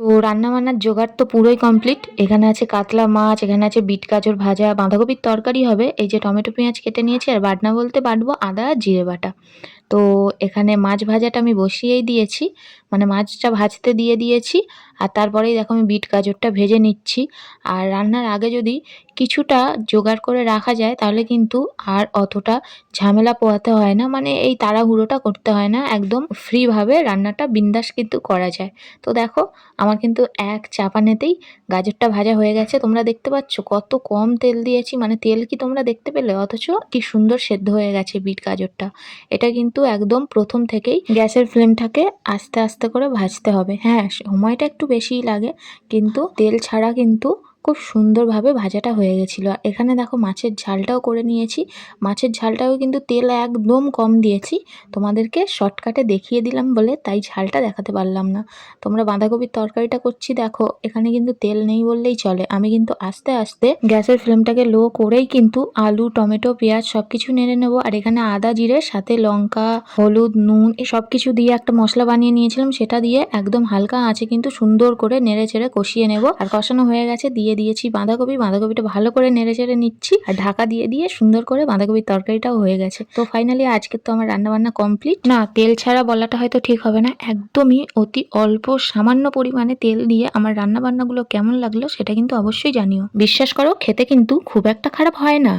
তো রান্নাবান্নার জোগাড় তো পুরোই কমপ্লিট। এখানে আছে কাতলা মাছ, এখানে আছে বিট গাজর ভাজা, বাঁধাকপির তরকারি হবে। এই যে টমেটো পেঁয়াজ কেটে নিয়েছি, আর বাটনা বলতে বাটবো আদা আর জিরে বাটা। তো এখানে মাছ ভাজাটা আমি বসিয়েই দিয়েছি, মানে মাছটা ভাজতে দিয়ে দিয়েছি। আর তারপরেই দেখো আমি বিট গাজরটা ভেজে নিচ্ছি। আর রান্নার আগে যদি কিছুটা জোগাড় করে রাখা যায় তাহলে কিন্তু আর অতটা ঝামেলা পোহাতে হয় না, মানে এই তাড়াহুড়োটা করতে হয় না, একদম ফ্রিভাবে রান্নাটা বিন্দাস কিন্তু করা যায়। তো দেখো আমার কিন্তু এক চাপানেতেই গাজরটা ভাজা হয়ে গেছে। তোমরা দেখতে পাচ্ছ কত কম তেল দিয়েছি, মানে তেল কি তোমরা দেখতে পেলে? অথচ কি সুন্দর সেদ্ধ হয়ে গেছে বিট গাজরটা। এটা কিন্তু একদম প্রথম থেকেই গ্যাসের ফ্লেমটাকে আস্তে আস্তে করে ভাজতে হবে। হ্যাঁ, সময়টা একটু বেশিই লাগে, কিন্তু তেল ছাড়া কিন্তু খুব সুন্দরভাবে ভাজাটা হয়ে গেছিলো। এখানে দেখো মাছের ঝালটাও করে নিয়েছি। মাছের ঝালটাও কিন্তু তেল একদম কম দিয়েছি, তোমাদেরকে শর্টকাটে দেখিয়ে দিলাম বলে তাই ঝালটা দেখাতে পারলাম না। তোমরা বাঁধাকপির তরকারিটা করছি দেখো, এখানে কিন্তু তেল নেই বললেই চলে। আমি কিন্তু আস্তে আস্তে গ্যাসের ফ্লেমটাকে লো করেই কিন্তু আলু, টমেটো, পেঁয়াজ সবকিছু নেড়ে নেবো। আর এখানে আদা জিরে সাথে লঙ্কা, হলুদ, নুন এই সবকিছু দিয়ে একটা মশলা বানিয়ে নিয়েছিলাম, সেটা দিয়ে একদম হালকা আঁচে কিন্তু সুন্দর করে নেড়ে চেড়ে কষিয়ে নেব। আর কষানো হয়ে গেছে, দিয়ে দিয়েছি বাঁধাকপি। বাঁধাকপিটা ভালো করে নেড়ে চেড়ে নিচ্ছি, আর ঢাকা দিয়ে দিয়ে সুন্দর করে বাঁধাকপির তরকারিটাও হয়ে গেছে। তো ফাইনালি আজকে তো আমার রান্না বান্না কমপ্লিট। না, তেল ছাড়া বলাটা হয়তো ঠিক হবে না, একদমই অতি অল্প সামান্য পরিমাণে তেল দিয়ে আমার রান্না বান্নাগুলো কেমন লাগলো সেটা কিন্তু অবশ্যই জানিও। বিশ্বাস করো, খেতে কিন্তু খুব একটা খারাপ হয় না।